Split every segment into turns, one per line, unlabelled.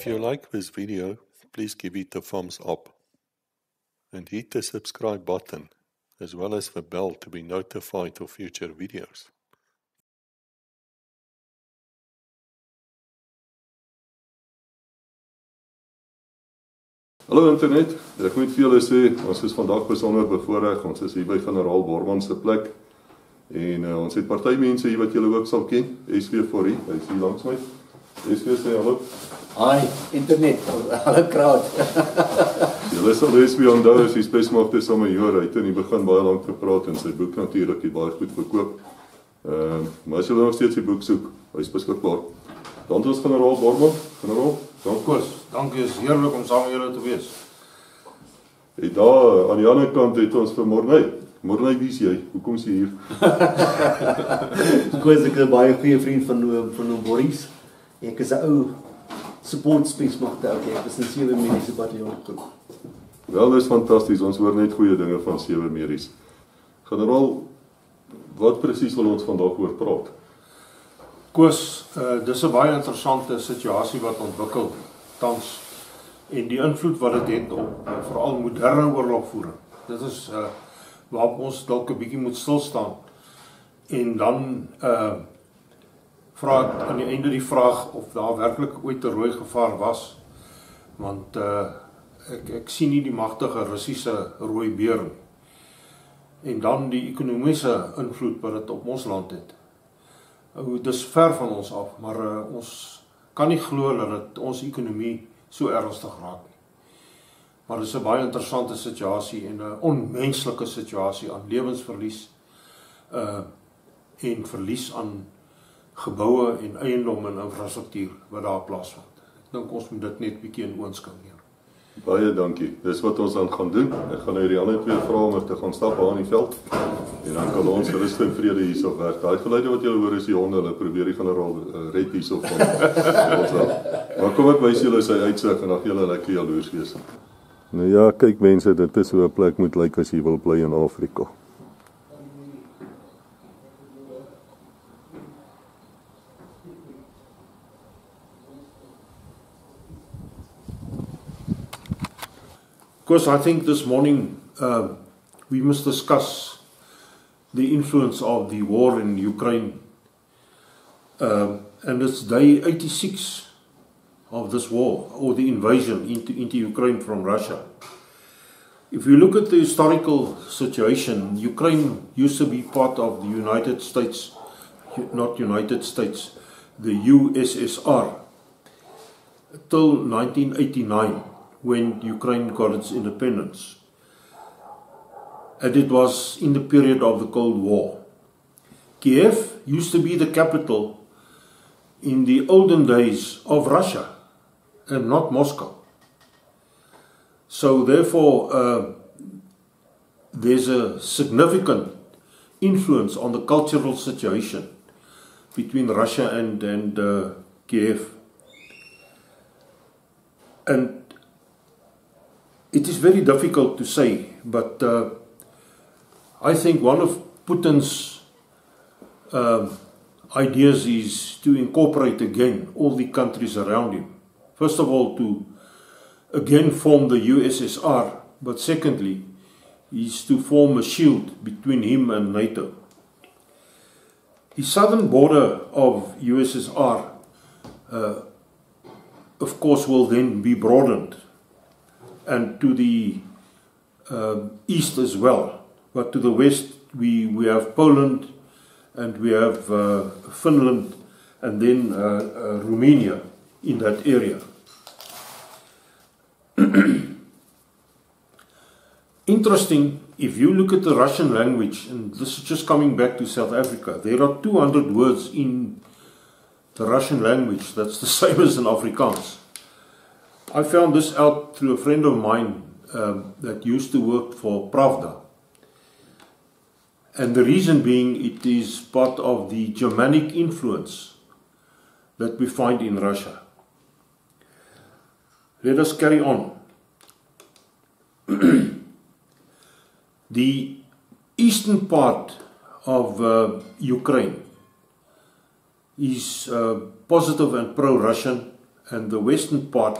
If you like this video, please give it a thumbs up and hit the subscribe button as well as the bell to be notified of future videos.
Hallo internet, ek moet vir julle sê, ons is vandag besonder bevoorreg, ons is hier by generaal Borman se plek en ons het party mense hier wat julle ook sal ken, SW vir hy is hier langs my. SW sê hallo.
Hi internet, hallo crowd.
Julle sal SW onthou as die spesmagte saam met Joor, hy het in die begin baie lank gepraat en sy boek natuurlik het baie goed verkoop. Maar as julle nog steeds die boek soek, hy is beskikbaar. Dan ons generaal Borman, generaal.
Dankie, is heerlik om saam met julle te wees.
En daar aan die ander kant het ons vir Morney. Morney, wie is jy? Hoekom is jy hier?
Ek is 'n baie goeie vriend van Boris. Ek is 'n ou support spesmagte. Ek is in 7 mediese bataljon groep.
Wel, dis fantasties. Ons hoor net goeie dinge van 7 medies. Generaal, wat presies wil ons vandag oor praat?
Koos, dis 'n baie interessante situasie wat ontwikkel tans en die invloed wat dit het op veral moderne oorlogvoering. Dit is waarop ons dalk 'n bietjie moet stil staan. En dan vra ek aan die einde die vraag of daar werklik ooit 'n rooi gevaar was. Want ek sien nie die magtige Russiese rooi beer nie. En dan die ekonomiese invloed wat dit op ons land het. Dis ver van ons af, maar ons kan nie glo dat dit ons ekonomie so ernstig raak nie. Maar dit is 'n baie interessante situasie en 'n onmenslike situasie aan lewensverlies en verlies aan geboue en eiendom en infrastruktuur wat daar plaasvind. Ek dink ons moet dit net bietjie in oënskou neem.
Baie dankie. Dis wat ons dan gaan doen. Ek gaan nou die ander twee vra om te gaan stap aan die veld. En dan kan ons rustig en vrede hierso werk. Daai geluide wat julle hoor is die honde, hulle probeer die generaal red hierso van ons af. Maar kom ek wys julle sy uitsig en dan julle lekker jaloers wees. Nou ja, kyk mense, dit is hoe 'n plek moet lyk as jy wil bly in Afrika.
Because I think this morning we must discuss the influence of the war in Ukraine. And it's day 86 of this war, or the invasion into Ukraine from Russia. If you look at the historical situation, Ukraine used to be part of the United States, not United States, the USSR, till 1989. When Ukraine got its independence. And it was in the period of the Cold War. Kiev used to be the capital in the olden days of Russia and not Moscow. So therefore there's a significant influence on the cultural situation between Russia and Kiev. And it is very difficult to say, but I think one of Putin's ideas is to incorporate again all the countries around him. First of all, to again form the USSR, but secondly, is to form a shield between him and NATO. The southern border of USSR, of course, will then be broadened. And to the east as well, but to the west we have Poland and we have Finland and then Romania in that area. Interesting, if you look at the Russian language, and this is just coming back to South Africa, there are 200 words in the Russian language that's the same as in Afrikaans. I found this out through a friend of mine that used to work for Pravda. And the reason being, it is part of the Germanic influence that we find in Russia. Let us carry on. The eastern part of Ukraine is positive and pro-Russian and the western part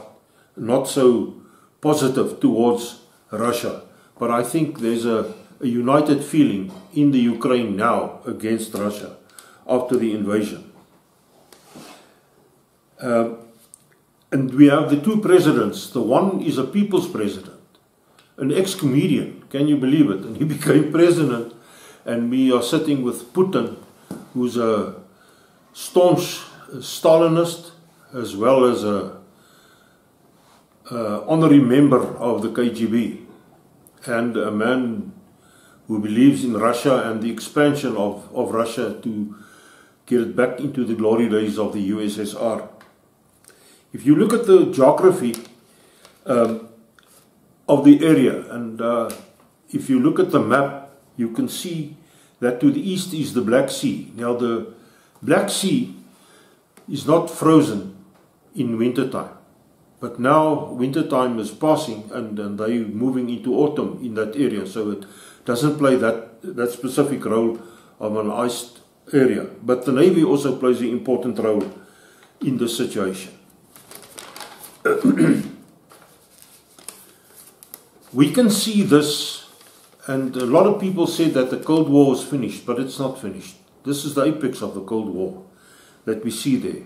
not so positive towards Russia. But I think there's a united feeling in the Ukraine now against Russia after the invasion. And we have the two presidents. The one is a people's president, an ex-comedian, can you believe it? And he became president, and we are sitting with Putin, who's a staunch Stalinist, as well as a honorary member of the KGB, and a man who believes in Russia and the expansion of Russia to get it back into the glory days of the USSR. If you look at the geography of the area, and if you look at the map, you can see that to the east is the Black Sea. Now the Black Sea is not frozen in wintertime, but now wintertime is passing and they're moving into autumn in that area, so it doesn't play that specific role of an iced area. But the Navy also plays an important role in this situation. We can see this, and a lot of people say that the Cold War is finished, but it's not finished. This is the apex of the Cold War that we see there.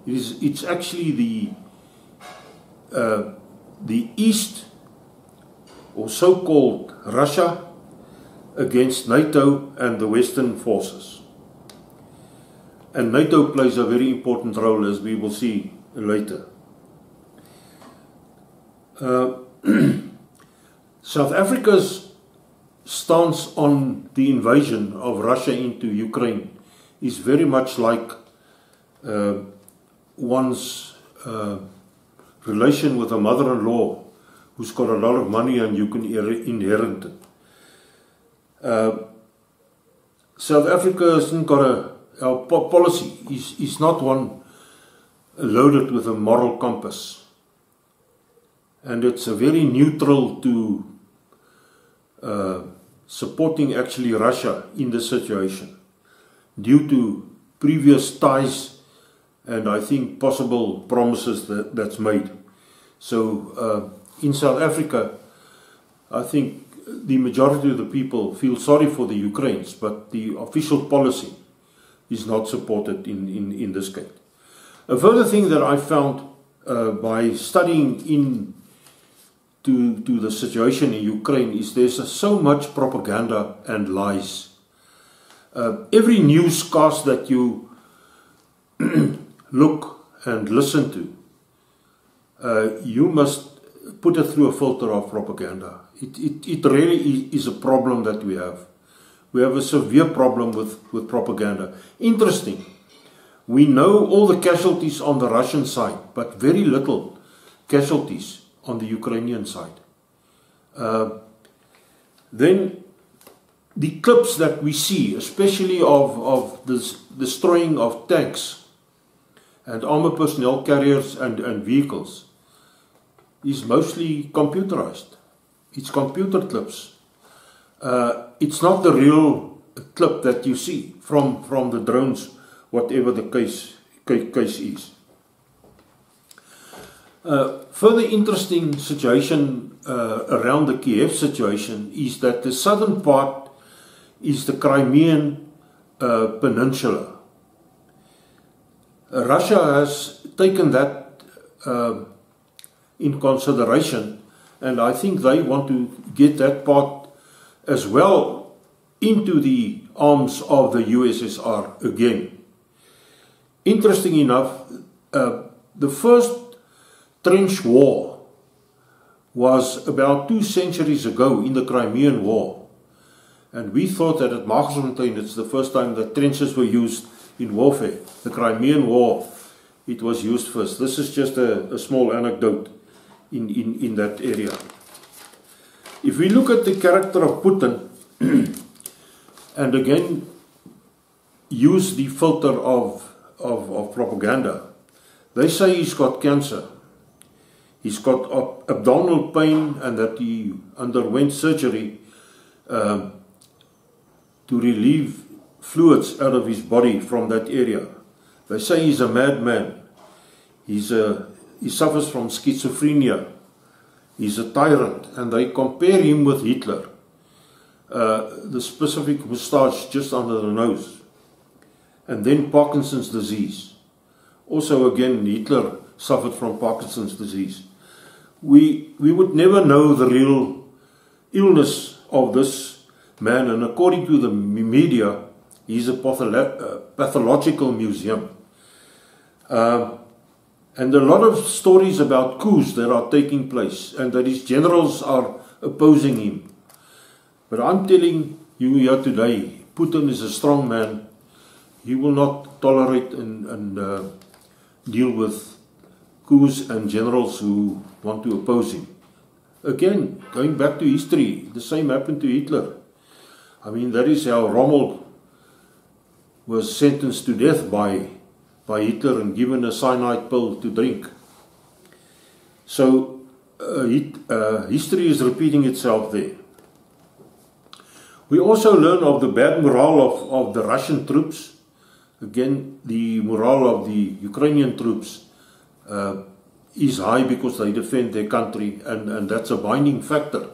It's actually the East, or so-called Russia, against NATO and the Western forces. And NATO plays a very important role, as we will see later. South Africa's stance on the invasion of Russia into Ukraine is very much like one's relation with a mother-in-law who's got a lot of money and you can inherit it. South Africa hasn't got our policy is not one loaded with a moral compass, and it's a very neutral to supporting actually Russia in this situation due to previous ties and I think possible promises that's made. So in South Africa, I think the majority of the people feel sorry for the Ukrainians, but the official policy is not supported in this case. A further thing that I found by studying to the situation in Ukraine is there's so much propaganda and lies. Every newscast that you look and listen to, you must put it through a filter of propaganda. It really is a problem that we have. We have a severe problem with propaganda. Interesting. We know all the casualties on the Russian side, but very little casualties on the Ukrainian side. Then the clips that we see, especially of this destroying of tanks and armored personnel carriers and vehicles, is mostly computerized. It's computer clips. It's not the real clip that you see from the drones, whatever the case is. Further interesting situation around the Kiev situation is that the southern part is the Crimean Peninsula. Russia has taken that in consideration, and I think they want to get that part as well into the arms of the USSR again. Interesting enough, the first trench war was about 2 centuries ago in the Crimean War, and we thought that at Marsfontein it's the first time that trenches were used in warfare. The Crimean War, it was used first. This is just a small anecdote in that area. If we look at the character of Putin and again use the filter of propaganda, they say he's got cancer. He's got abdominal pain and that he underwent surgery to relieve fluids out of his body from that area. They say he's a madman. He's he suffers from schizophrenia. He's a tyrant, and they compare him with Hitler. The specific moustache just under the nose. And then Parkinson's disease. Also again, Hitler suffered from Parkinson's disease. We would never know the real illness of this man, and according to the media, he's a pathological museum. And a lot of stories about coups that are taking place, and that his generals are opposing him. But I'm telling you here today, Putin is a strong man. He will not tolerate and deal with coups and generals who want to oppose him. Again, going back to history, the same happened to Hitler. I mean, that is how Rommel was sentenced to death by Hitler and given a cyanide pill to drink. So history is repeating itself there. We also learn of the bad morale of the Russian troops. Again, the morale of the Ukrainian troops is high because they defend their country, and that's a binding factor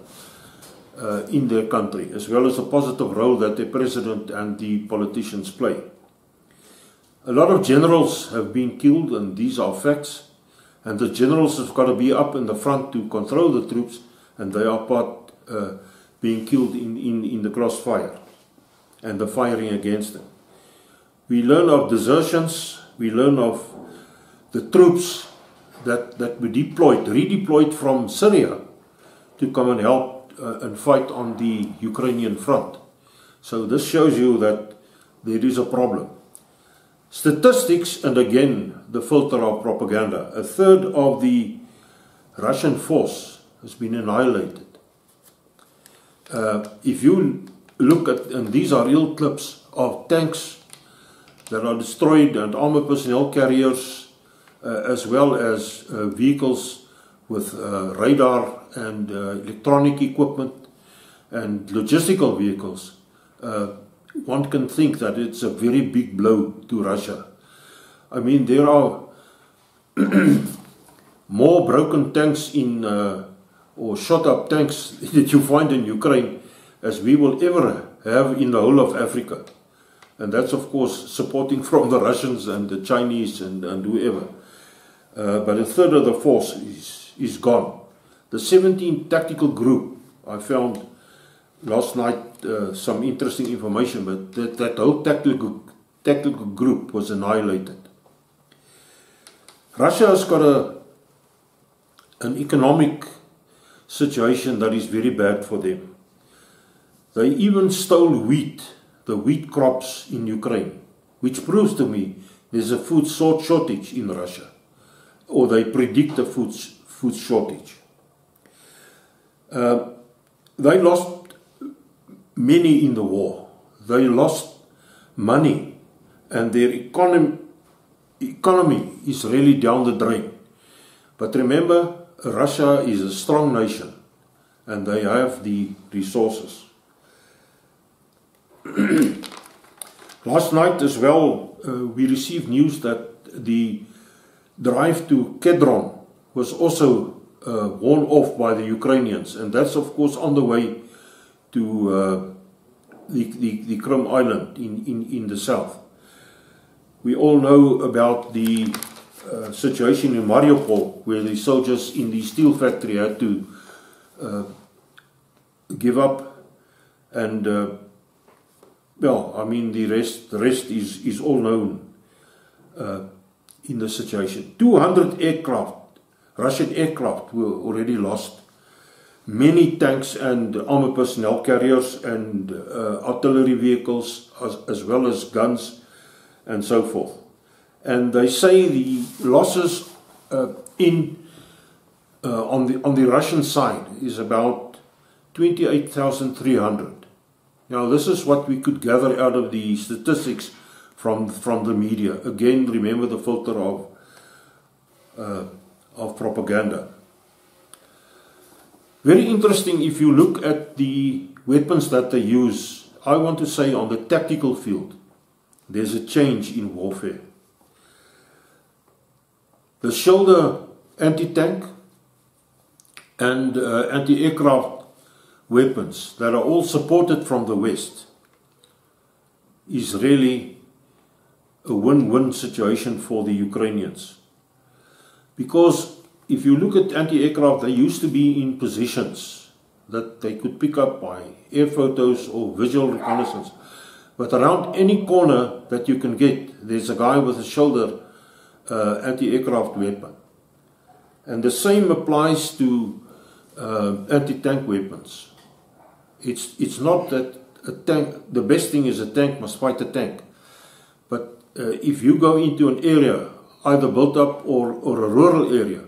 in their country, as well as a positive role that the president and the politicians play. A lot of generals have been killed, and these are facts, and the generals have got to be up in the front to control the troops, and they are part being killed in the crossfire and the firing against them. We learn of desertions, we learn of the troops that were redeployed from Syria to come and help and fight on the Ukrainian front. So this shows you that there is a problem. Statistics, and again, the filter of propaganda. A third of the Russian force has been annihilated. If you look at, and these are real clips of tanks that are destroyed and armored personnel carriers, as well as vehicles with radar and electronic equipment and logistical vehicles, one can think that it's a very big blow to Russia. I mean, there are more broken tanks or shot up tanks that you find in Ukraine as we will ever have in the whole of Africa. And that's, of course, supporting from the Russians and the Chinese and whoever. But a third of the force is gone. The 17th Tactical Group, I found last night some interesting information, but that whole tactical group was annihilated. Russia has got an economic situation that is very bad for them. They even stole wheat, the wheat crops in Ukraine, which proves to me there's a food shortage in Russia, or they predict a food shortage. They lost many in the war. They lost money, and their economy is really down the drain. But remember, Russia is a strong nation, and they have the resources. Last night as well, we received news that the drive to Kedron was also worn off by the Ukrainians, and that's of course on the way to the Crimea Island in the south. We all know about the situation in Mariupol, where the soldiers in the steel factory had to give up, and well, I mean the rest is all known in the situation. 200 aircraft, Russian aircraft, were already lost. Many tanks and armored personnel carriers and artillery vehicles, as well as guns and so forth. And they say the losses on the Russian side is about 28,300. Now this is what we could gather out of the statistics from the media. Again, remember the filter of propaganda. Very interesting if you look at the weapons that they use. I want to say on the tactical field, there's a change in warfare. The shoulder anti-tank and anti-aircraft weapons that are all supported from the West is really a win-win situation for the Ukrainians. Because if you look at anti-aircraft, they used to be in positions that they could pick up by air photos or visual reconnaissance. But around any corner that you can get, there's a guy with a shoulder anti-aircraft weapon. And the same applies to anti-tank weapons. It's not that a tank, the best thing is a tank must fight a tank. But if you go into an area, either built up or a rural area,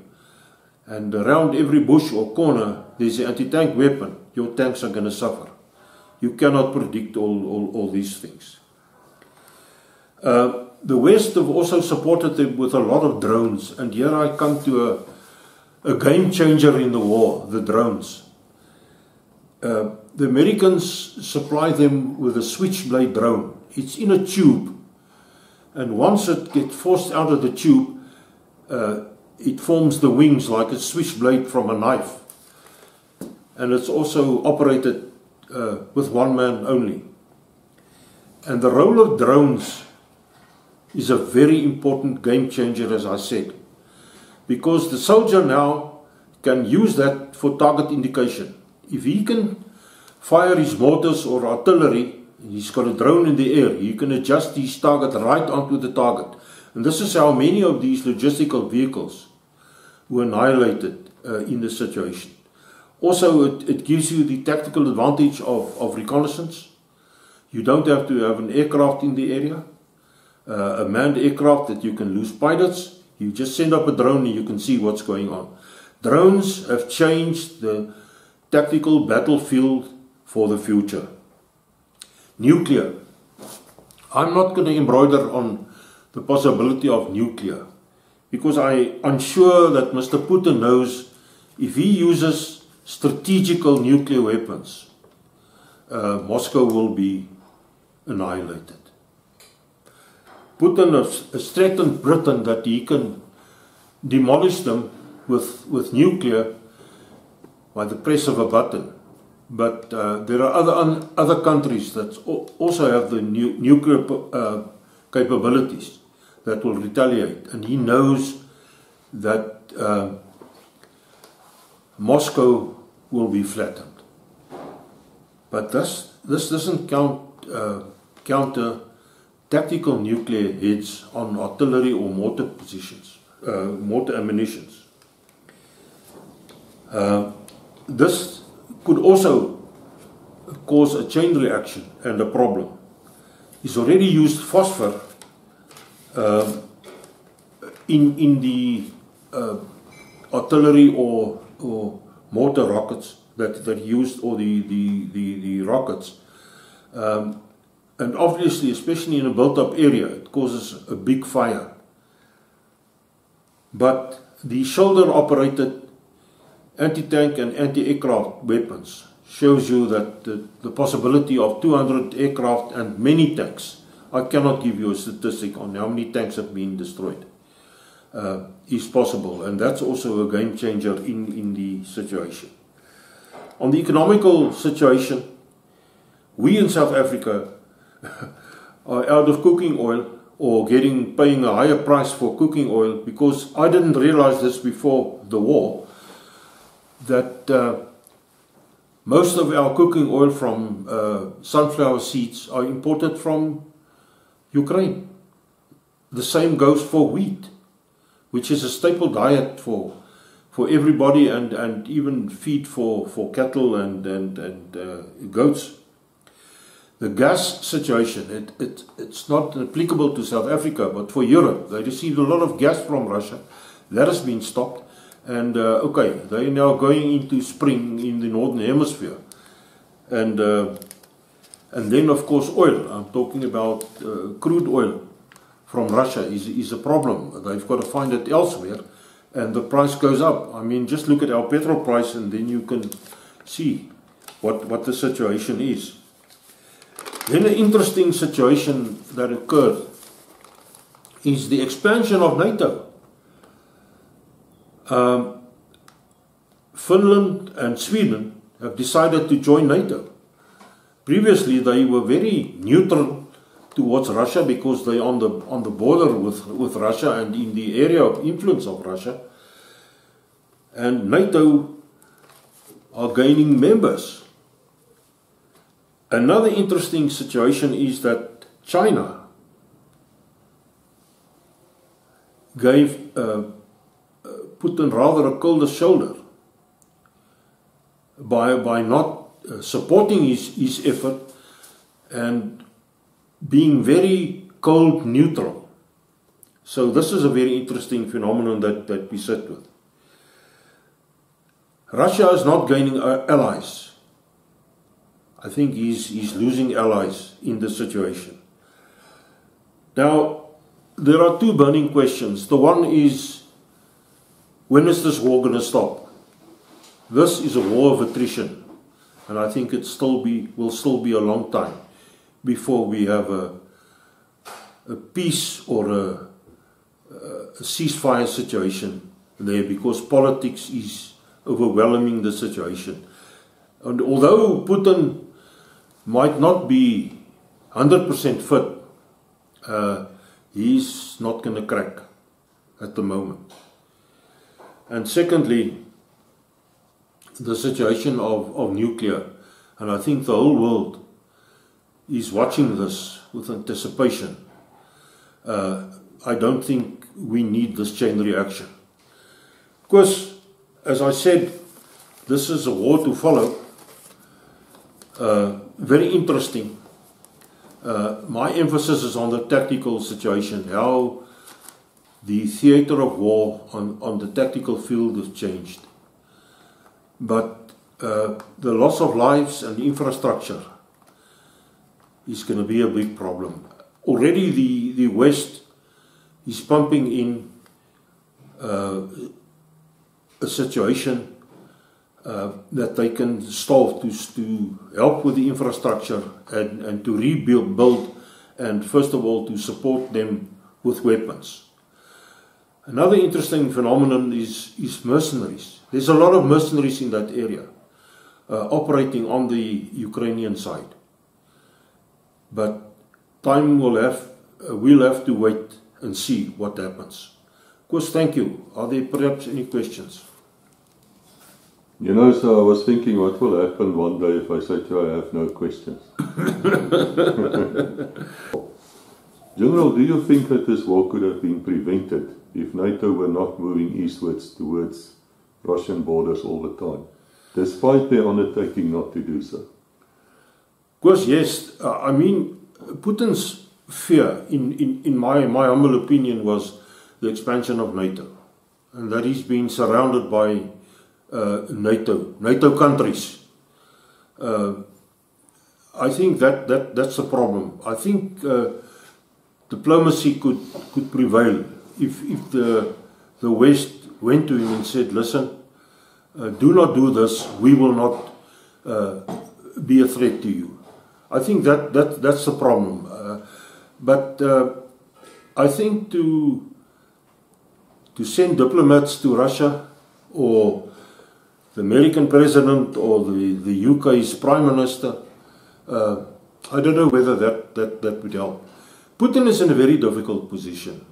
and around every bush or corner there's an anti-tank weapon, your tanks are going to suffer. You cannot predict all these things. The West have also supported them with a lot of drones, and here I come to a game changer in the war, the drones. The Americans supply them with a switchblade drone. It's in a tube, and once it gets forced out of the tube, it forms the wings like a switchblade from a knife. And it's also operated with one man only. And the role of drones is a very important game changer, as I said, because the soldier now can use that for target indication. If he can fire his mortars or artillery, he's got a drone in the air, he can adjust his target right onto the target. And this is how many of these logistical vehicles were annihilated in the situation. Also, it gives you the tactical advantage of reconnaissance. You don't have to have an aircraft in the area, a manned aircraft that you can lose pilots. You just send up a drone and you can see what's going on. Drones have changed the tactical battlefield for the future. Nuclear. I'm not going to embroider on the possibility of nuclear, because I'm sure that Mr. Putin knows if he uses strategical nuclear weapons, Moscow will be annihilated. Putin has threatened Britain that he can demolish them with nuclear by the press of a button. But there are other countries that also have the nuclear capabilities that will retaliate. And he knows that Moscow will be flattened. But this doesn't counter tactical nuclear heads on artillery or mortar positions, mortar ammunitions. This could also cause a chain reaction and a problem. He's already used phosphor in the artillery or mortar rockets that he used, or the rockets. And obviously, especially in a built-up area, it causes a big fire. But the shoulder-operated anti-tank and anti-aircraft weapons shows you that the possibility of 200 aircraft and many tanks, I cannot give you a statistic on how many tanks have been destroyed, is possible. And that's also a game changer in the situation. On the economical situation, we in South Africa are out of cooking oil, or paying a higher price for cooking oil, because I didn't realize this before the war, that most of our cooking oil from sunflower seeds are imported from Ukraine. The same goes for wheat, which is a staple diet for everybody, and even feed for cattle and goats. The gas situation, it's not applicable to South Africa, but for Europe. They received a lot of gas from Russia. That has been stopped. And okay, they are now going into spring in the Northern Hemisphere. And then, of course, oil. I'm talking about crude oil from Russia is a problem. They've got to find it elsewhere, and the price goes up. I mean, just look at our petrol price, and then you can see what the situation is. Then an interesting situation that occurred is the expansion of NATO. Finland and Sweden have decided to join NATO. Previously, they were very neutral towards Russia because they are on the border with Russia and in the area of influence of Russia. And NATO are gaining members. Another interesting situation is that China gave Putin rather a colder shoulder by not supporting his effort and being very cold neutral. So this is a very interesting phenomenon that we sit with. Russia is not gaining allies. I think he's losing allies in this situation. Now, there are two burning questions. The one is, when is this war going to stop? This is a war of attrition, and I think it will still be a long time before we have a peace or a ceasefire situation there, because politics is overwhelming the situation. And although Putin might not be 100% fit, he's not going to crack at the moment. And secondly, the situation of nuclear. And I think the whole world is watching this with anticipation. I don't think we need this chain reaction. Of course, as I said, this is a war to follow. Very interesting. My emphasis is on the tactical situation, how the theater of war on the tactical field has changed. But the loss of lives and infrastructure is going to be a big problem. Already the West is pumping in a situation that they can solve to help with the infrastructure and to rebuild and first of all to support them with weapons. Another interesting phenomenon is mercenaries. There's a lot of mercenaries in that area operating on the Ukrainian side. But time we'll have to wait and see what happens. Of course, thank you. Are there perhaps any questions?
You know, so I was thinking what will happen one day if I say to you I have no questions. General, do you think that this war could have been prevented if NATO were not moving eastwards towards Russian borders all the time, despite their undertaking not to do so?
Of course, yes. I mean, Putin's fear, in my humble opinion, was the expansion of NATO, and that he's been surrounded by NATO countries. I think that's a problem. I think diplomacy could prevail if the West went to him and said, listen, do not do this, we will not be a threat to you. I think that's the problem. But I think to send diplomats to Russia, or the American president, or the UK's prime minister, I don't know whether that would help. Putin is in a very difficult position.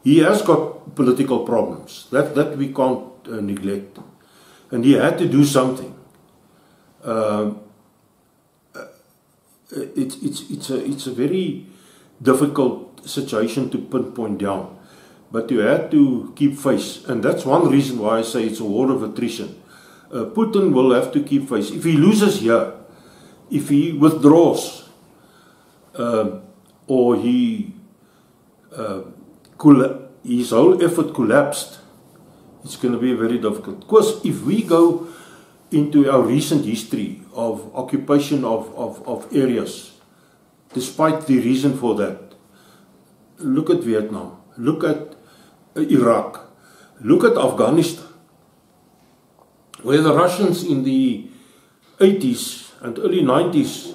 He has got political problems that we can't neglect, and he had to do something. It's a very difficult situation to pinpoint down, but you had to keep face, and that's one reason why I say it's a war of attrition. Putin will have to keep face. If he loses here, if he withdraws, or his whole effort collapsed, it's going to be very difficult. Of course, if we go into our recent history of occupation of areas, despite the reason for that, look at Vietnam, look at Iraq, look at Afghanistan, where the Russians in the 80s and early 90s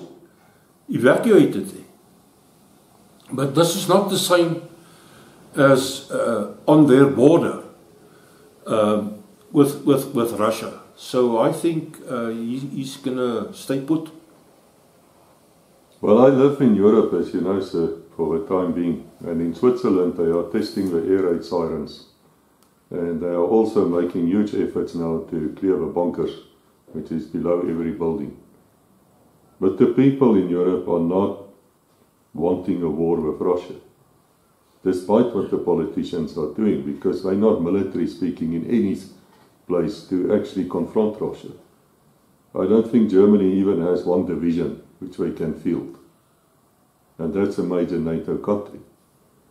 evacuated there. But this is not the same as on their border. with Russia. So I think he's going to stay put.
Well, I live in Europe, as you know, sir, for the time being. And in Switzerland, they are testing the air raid sirens. And they are also making huge efforts now to clear the bunkers, which is below every building. But the people in Europe are not wanting a war with Russia, despite what the politicians are doing, because they're not military speaking in any place to actually confront Russia. I don't think Germany even has one division which they can field. And that's a major NATO country.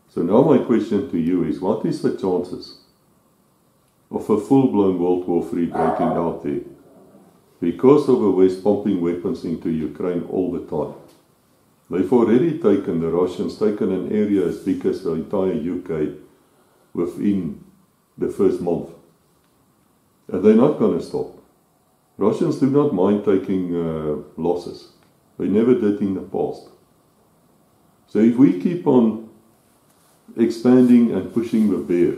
So now my question to you is, what is the chances of a full-blown World War III breaking out there? Because of the West pumping weapons into Ukraine all the time. They've already taken, the Russians, taken an area as big as the entire UK within the first month. And they're not going to stop. Russians do not mind taking losses. They never did in the past. So if we keep on expanding and pushing the bear,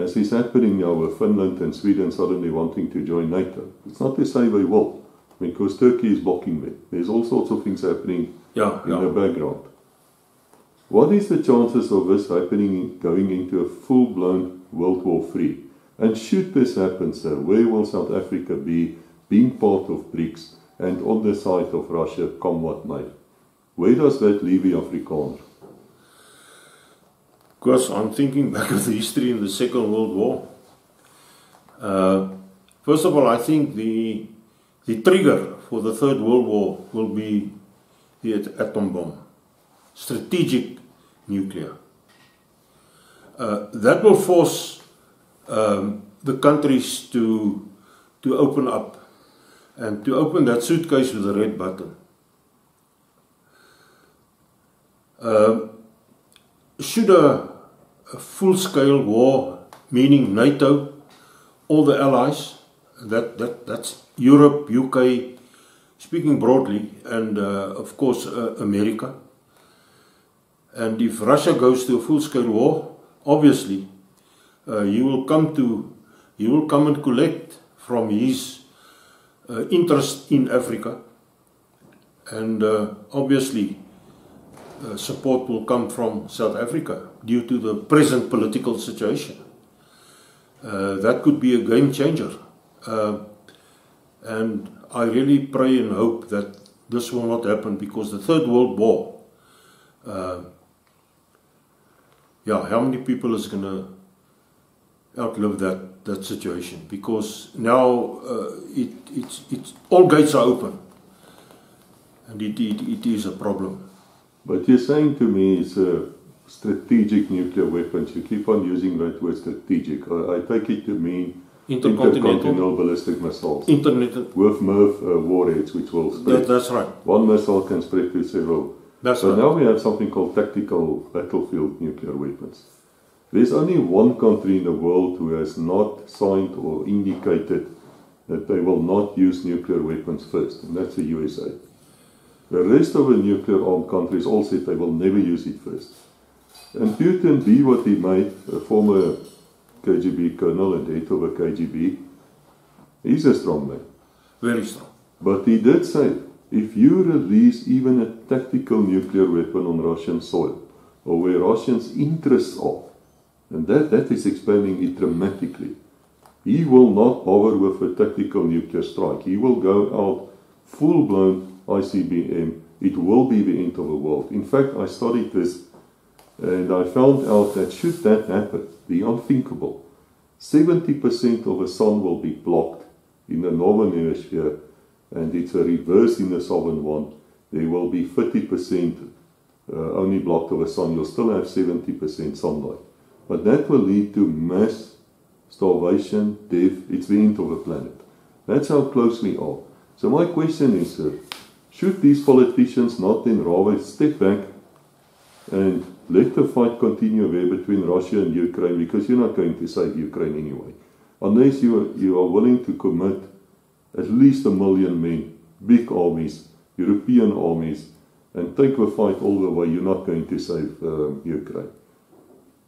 as is happening now with Finland and Sweden suddenly wanting to join NATO, it's not to say they will, because Turkey is blocking them. There's all sorts of things happening in the background. What is the chances of this happening, going into a full-blown World War III? And should this happen, sir, where will South Africa be, being part of BRICS and on the side of Russia, come what may? Where does that leave the Afrikaner?
Because I'm thinking back of the history in the Second World War. First of all, I think the trigger for the Third World War will be the atom bomb, strategic nuclear. That will force the countries to open up and to open that suitcase with the red button. Should a full-scale war, meaning NATO, all the allies, that's Europe, UK, speaking broadly, and of course America. And if Russia goes to a full-scale war, obviously he will come and collect from his interest in Africa, and obviously support will come from South Africa due to the present political situation. That could be a game changer. And I really pray and hope that this will not happen, because the Third World War, how many people is going to outlive that situation? Because now it's all gates are open, and it is a problem.
But you're saying to me it's strategic nuclear weapons. You keep on using that word strategic. I take it to mean intercontinental ballistic missiles. With MIRV warheads, which will spread.
That's right.
One missile can spread to several.
That's right.
Now we have something called tactical battlefield nuclear weapons. There's only one country in the world who has not signed or indicated that they will not use nuclear weapons first, and that's the USA. The rest of the nuclear-armed countries all said they will never use it first. And Putin, be what he might, a former KGB colonel and head of the KGB, he's a strong man.
Very strong.
But he did say, if you release even a tactical nuclear weapon on Russian soil, or where Russians' interests are, and that is expanding it dramatically, he will not bother with a tactical nuclear strike. He will go out full-blown ICBM. It will be the end of the world. In fact, I studied this and I found out that should that happen, the unthinkable, 70% of the sun will be blocked in the northern hemisphere, and it's a reverse in the southern one. There will be 30% only blocked of the sun. You'll still have 70% sunlight. But that will lead to mass starvation, death. It's the end of the planet. That's how close we are. So my question is, should these politicians not then rather step back and let the fight continue there between Russia and Ukraine, because you're not going to save Ukraine anyway, unless you are willing to commit at least 1 million men, big armies, European armies, and take the fight all the way. You're not going to save Ukraine.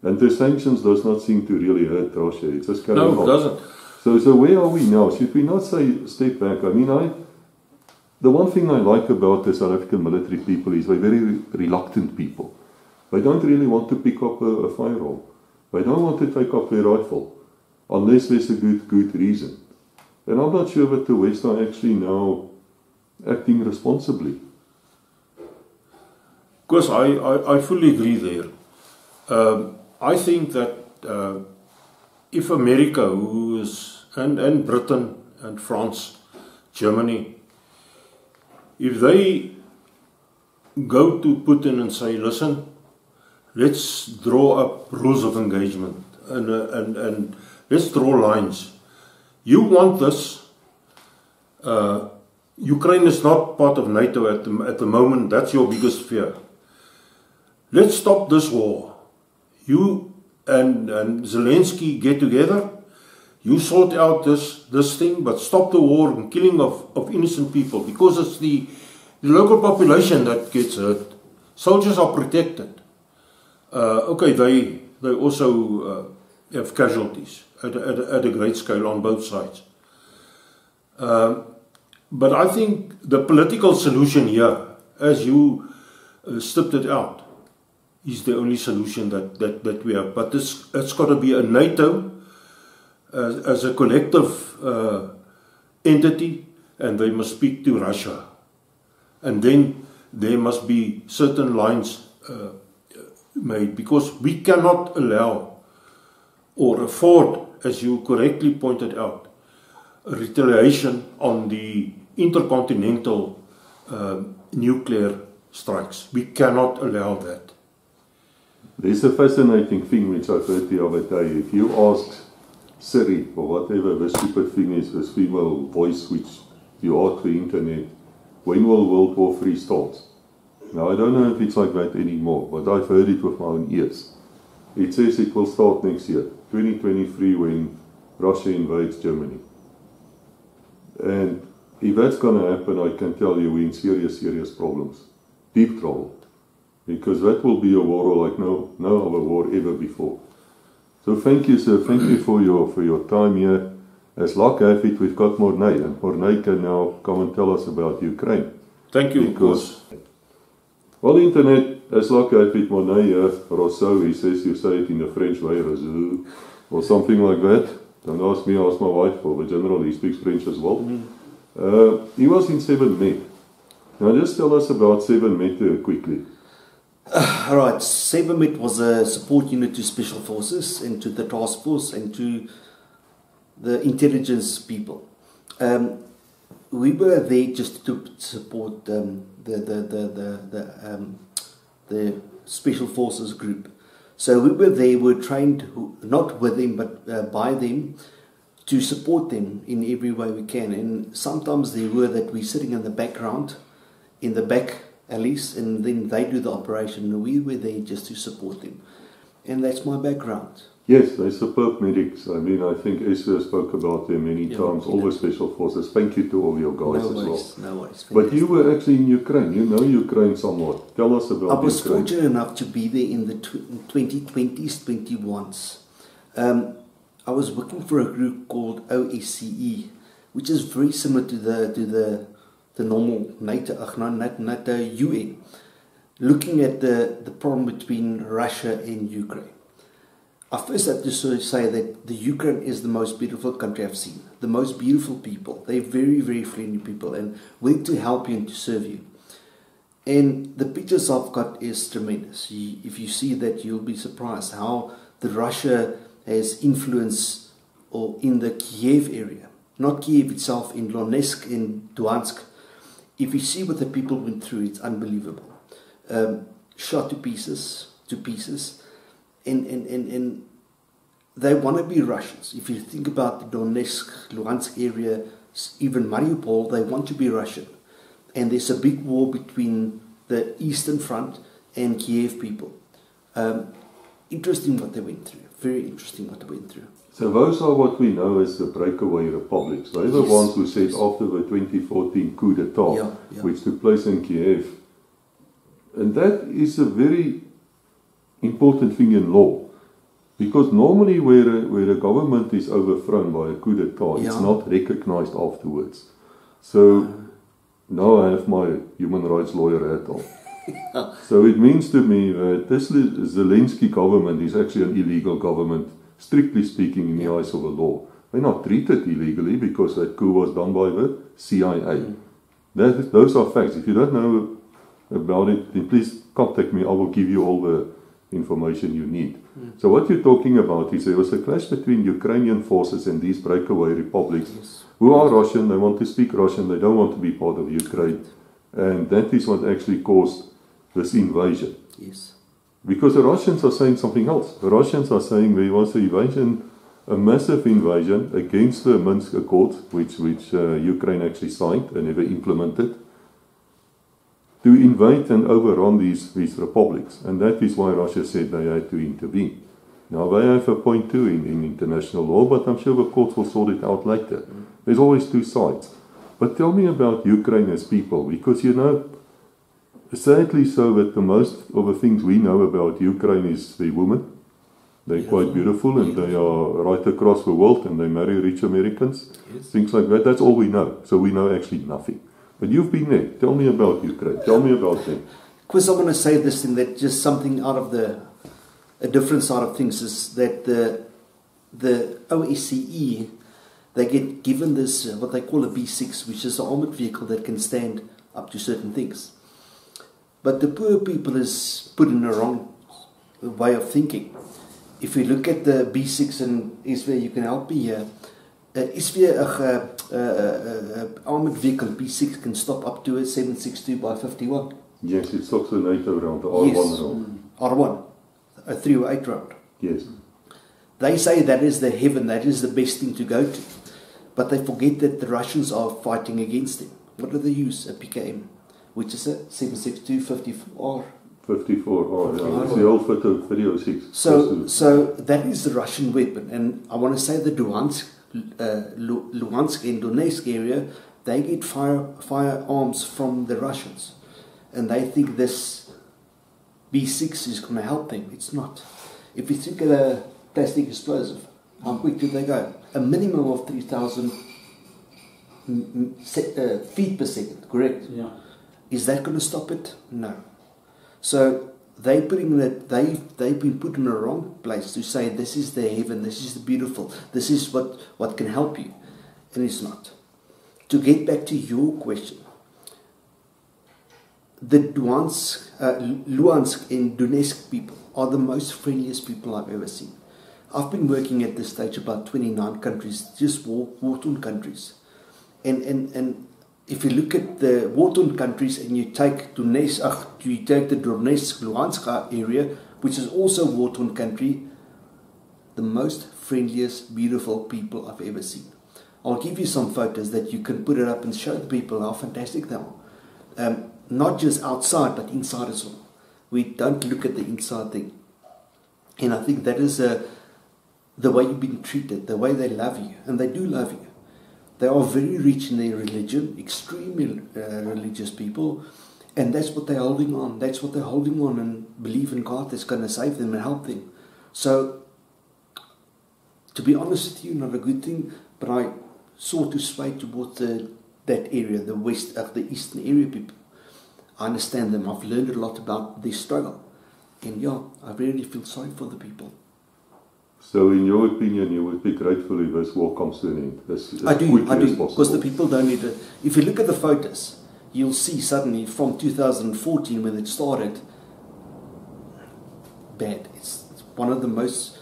And the sanctions does not seem to really hurt Russia. It's just carrying on.
No, it doesn't.
So where are we now? Should we not say step back? I mean, the one thing I like about the South African military people is they're very reluctant people. They don't really want to pick up a firearm. They don't want to take up their rifle unless there's a good reason. And I'm not sure that the West are actually now acting responsibly.
Of course, I fully agree there. I think that if America, and Britain and France, Germany, if they go to Putin and say, listen, let's draw up rules of engagement and let's draw lines. You want this. Ukraine is not part of NATO at the moment. That's your biggest fear. Let's stop this war. You and Zelensky get together. You sort out this thing, but stop the war and killing of innocent people, because it's the local population that gets hurt. Soldiers are protected. Okay, they also have casualties at a great scale on both sides. But I think the political solution here, as you stepped it out, is the only solution that we have. But it's got to be a NATO as a collective entity, and they must speak to Russia. And then there must be certain lines made, because we cannot allow or afford, as you correctly pointed out, a retaliation on the intercontinental nuclear strikes. We cannot allow that.
There's a fascinating thing which I've heard the other day. If you ask Siri, or whatever the stupid thing is, this female voice which you ask the internet, when will World War III start? Now, I don't know if it's like that anymore, but I've heard it with my own ears. It says it will start next year, 2023, when Russia invades Germany. And if that's going to happen, I can tell you we're in serious problems. Deep trouble. Because that will be a war like no other war ever before. So thank you, sir. Thank you for your time here. As luck have it, we've got Mornay, and Mornay can now come and tell us about Ukraine.
Thank you.
Because, well, the internet, as luck have it, Mornay, Rousseau, he says you say it in the French way, Rousseau, or something like that. Don't ask me, ask my wife, or the general, he speaks French as well. He was in 7 Met. Now just tell us about 7 Met quickly.
Alright, 7 Met was a support unit to Special Forces and to the Task Force and to the intelligence people. We were there just to support the Special Forces group. So we were there, we were trained, not with them, but by them, to support them in every way we can. And sometimes they were that we're sitting in the background, in the back alleys, and then they do the operation, and we were there just to support them. And that's my background.
Yes, they're superb medics. I mean, I think Esther spoke about them many times, all the Special Forces. Thank you to all your guys as well.
No worries.
But you were actually in Ukraine. You know Ukraine somewhat. Tell us about Ukraine.
I was fortunate enough to be there in the 2020s, 21s. I was working for a group called OSCE, which is very similar to the normal NATO, not UN, looking at the problem between Russia and Ukraine. I first have to say that the Ukraine is the most beautiful country I've seen. The most beautiful people. They're very, very friendly people and willing to help you and to serve you. And the pictures I've got is tremendous. If you see that, you'll be surprised how the Russia has influence in the Kiev area. Not Kiev itself, in Donetsk, in Luhansk. If you see what the people went through, it's unbelievable. Shot to pieces. And they want to be Russians. If you think about the Donetsk, Luhansk area, even Mariupol, they want to be Russian. And there's a big war between the Eastern Front and Kiev people. Interesting what they went through. Very interesting what they went through.
So those are what we know as the breakaway republics. They're the ones who said after the 2014 coup d'etat, which took place in Kiev. And that is a very important thing in law. Because normally where a government is overthrown by a coup d'etat, it's
Yeah.
not recognized afterwards. So now I have my human rights lawyer hat on. So it means to me that this Zelensky government is actually an illegal government, strictly speaking, in the eyes of the law. They're not treated illegally because that coup was done by the CIA. Those are facts. If you don't know about it, then please contact me. I will give you all the information you need. So what you're talking about is there was a clash between Ukrainian forces and these breakaway republics who are Russian, they want to speak Russian, they don't want to be part of Ukraine. And that is what actually caused this invasion.
Yes.
Because the Russians are saying something else. The Russians are saying there was an invasion, a massive invasion against the Minsk Accords, which Ukraine actually signed and never implemented, to invade and overrun these republics. And that is why Russia said they had to intervene. Now they have a point too in international law, but I'm sure the courts will sort it out later. There's always two sides. But tell me about Ukraine as people, because you know, sadly so that the most of the things we know about Ukraine is the women. They're quite beautiful and they are right across the world and they marry rich Americans. Things like that. That's all we know. So we know actually nothing. But you've been there. Tell me about Ukraine. Tell me about them.
Chris, I'm going to say this thing, that just something out of a different side of things is that the OSCE, they get given this, what they call a B6, which is an armored vehicle that can stand up to certain things. But the poor people is put in a wrong way of thinking. If you look at the B6, and is where you can help me here, is weer armored vehicle B6 can stop up to a 762 by 51.
Yes, it stops the NATO round, the R1 round.
R1, a 308 round.
Yes.
They say that is the heaven, that is the best thing to go to. But they forget that the Russians are fighting against them. What do they use? A PKM, which is a 762 54R.
54R, yeah. It's the old video 6.
So that is the Russian weapon. And I want to say the Luhansk and Donetsk area, they get firearms from the Russians. And they think this B6 is going to help them. It's not. If you think of a plastic explosive, how quick do they go? A minimum of 3,000 feet per second, correct?
Yeah.
Is that going to stop it? No. So they've been put in a wrong place to say this is the heaven, this is the beautiful, this is what can help you. And it's not. To get back to your question, the Luhansk and Donetsk people are the most friendliest people I've ever seen. I've been working at this stage about 29 countries, just war-torn countries. And if you look at the war-torn countries and you take the Donetsk, Luhansk area, which is also a war-torn country, the most friendliest, beautiful people I've ever seen. I'll give you some photos that you can put it up and show the people how fantastic they are. Not just outside, but inside as well. We don't look at the inside thing. And I think that is the way you've been treated, the way they love you, and they do love you. They are very rich in their religion, extremely religious people, and that's what they're holding on. That's what they're holding on, and believe in God that's going to save them and help them. So, to be honest with you, not a good thing, but I sort of sway towards that area, the west of the eastern area people. I understand them. I've learned a lot about their struggle, and yeah, I really feel sorry for the people.
So, in your opinion, you would be grateful if this war comes to an end?
I do, because the people don't need it. If you look at the photos, you'll see suddenly from 2014 when it started, bad. It's one of the most,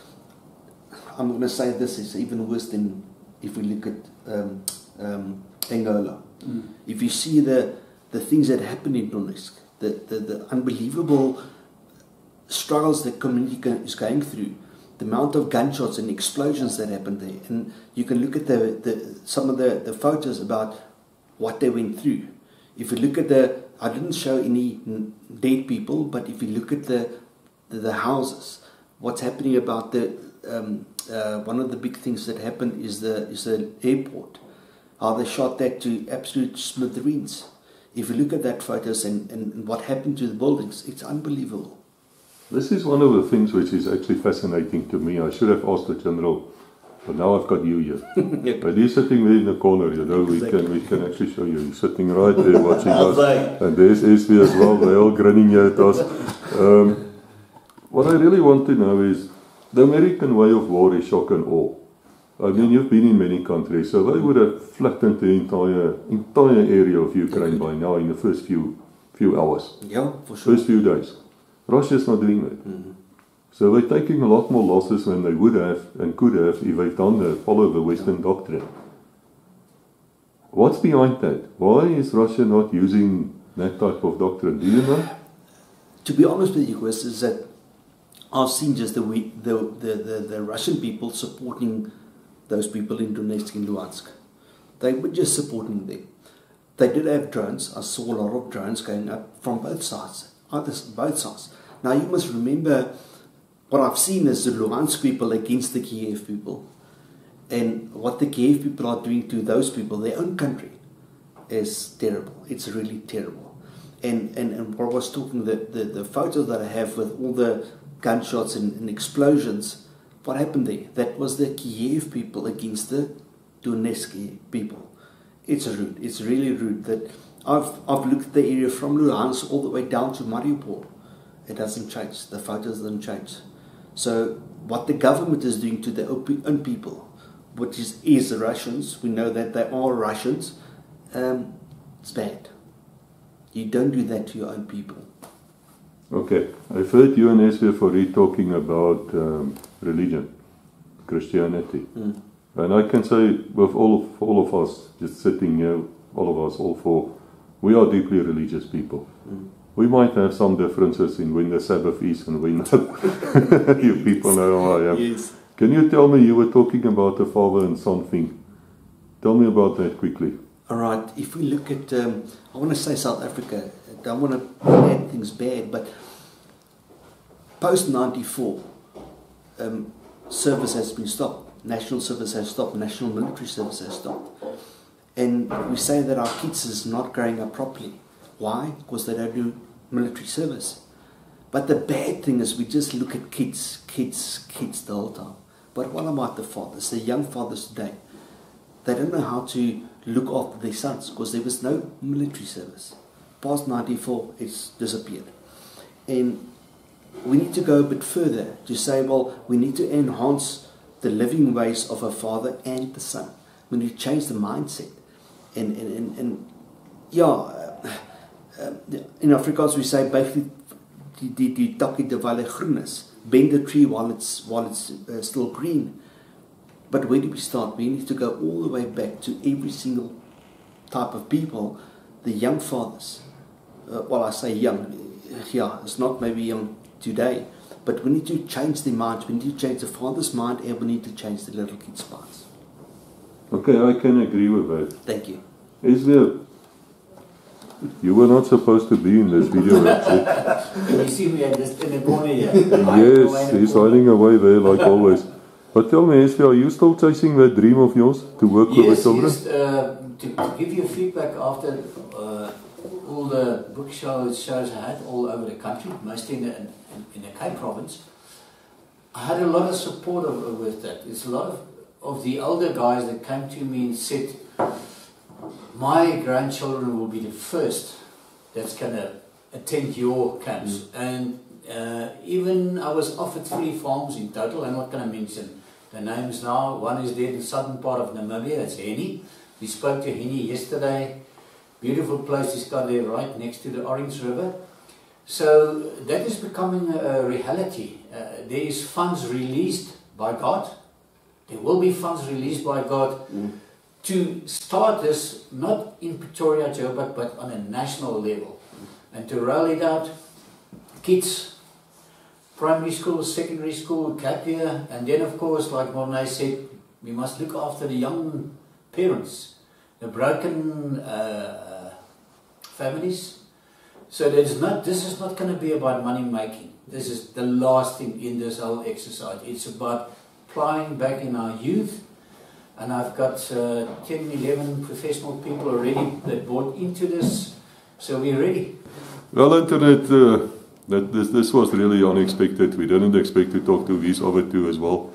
I'm going to say this is even worse than if we look at Angola. If you see the things that happen in Donetsk, the unbelievable struggles that community is going through, the amount of gunshots and explosions that happened there, and you can look at some of the photos about what they went through. If you look at I didn't show any dead people, but if you look at the houses, what's happening about one of the big things that happened is the airport, how they shot that to absolute smithereens. If you look at that photos and what happened to the buildings, it's unbelievable.
This is one of the things which is actually fascinating to me. I should have asked the General, but now I've got you here. But he's sitting there in the corner, you know,
Exactly.
we can actually show you. He's sitting right there watching us.
Right.
And there's SV as well, they're all grinning here at us. What I really want to know is, the American way of war is shock and awe. I mean, you've been in many countries, so they would have flattened the entire area of Ukraine by now in the first few hours.
Yeah, for sure.
First few days. Russia's not doing that. So they're taking a lot more losses than they would have and could have if they've followed the Western doctrine. What's behind that? Why is Russia not using that type of doctrine? Do you know?
To be honest with you, Chris, is that I've seen just the Russian people supporting those people in Donetsk and Luhansk. They were just supporting them. They did have drones. I saw a lot of drones going up from both sides. Both sides. Now you must remember, what I've seen is the Luhansk people against the Kiev people. And what the Kiev people are doing to those people, their own country, is terrible. It's really terrible. And what I was talking, the photo that I have with all the gunshots and explosions, what happened there? That was the Kiev people against the Donetsk people. It's rude. It's really rude. That I've looked at the area from Luhansk all the way down to Mariupol. It doesn't change. The photos don't change. So what the government is doing to their own people, which is the Russians, we know that they are Russians, it's bad. You don't do that to your own people.
Okay, I've heard you and SWFRE talking about religion, Christianity. And I can say with all of us just sitting here, all of us, all four, we are deeply religious people. We might have some differences in when the Sabbath is and when not. You people know how I am.
Yes.
Can you tell me, you were talking about the Father and Son thing. Tell me about that quickly.
All right, if we look at, I want to say South Africa, I don't want to add things bad, but post-94, service has been stopped. National service has stopped. National military service has stopped. And we say that our kids is not growing up properly. Why? Because they don't do military service. But the bad thing is we just look at kids the whole time. But what about the fathers, the young fathers today? They don't know how to look after their sons because there was no military service. Past 94, it's disappeared. And we need to go a bit further to say, well, we need to enhance the living ways of a father and the son. We need to change the mindset. And in Afrikaans we say basically die takkie terwyl hy groen is. Bend the tree while it's still green. But where do we start? We need to go all the way back to every single type of people, the young fathers. Well, I say young, it's not maybe young today, but we need to change their minds. We need to change the father's mind, and we need to change the little kids' minds.
Okay, I can agree with that.
Thank you.
You were not supposed to be in this video, actually.
You see me just in the corner here.
Yes, he's hiding away there like always. But tell me, Esvia, are you still chasing that dream of yours to work with the children?
Yes, to give you feedback after all the book shows I had all over the country, mostly in the Cape province, I had a lot of support with that. It's a lot of the older guys that came to me and said, my grandchildren will be the first that's going to attend your camps. And even I was offered 3 farms in total. I'm not going to mention the names now. One is there in the southern part of Namibia, that's Henny. We spoke to Henny yesterday. Beautiful place he's got there right next to the Orange River. So that is becoming a reality. There is funds released by God. There will be funds released by God to start this, not in Pretoria, Joburg, but on a national level. And to roll it out, kids, primary school, secondary school, gap year, and then of course, like Borman said, we must look after the young parents, the broken families. So this is not going to be about money making. This is the last thing in this whole exercise. It's about applying back in our youth. And I've got 10, 11 professional people already that bought into this. So we're ready.
Well, Internet, This was really unexpected. We didn't expect to talk to these other two as well.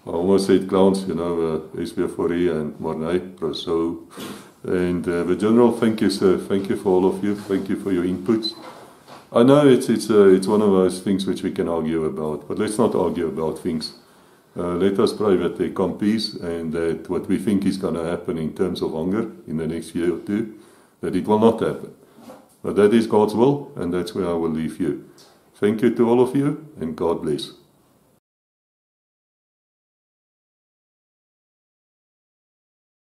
I almost said clowns, SB4E and Mornay, Rousseau. And the General, thank you, sir. Thank you for all of you. Thank you for your inputs. I know it's one of those things which we can argue about, but let's not argue about things. Let us pray that there come peace, and that what we think is going to happen in terms of hunger in the next year or two, that it will not happen. But that is God's will, and that's where I will leave you. Thank you to all of you, and God bless.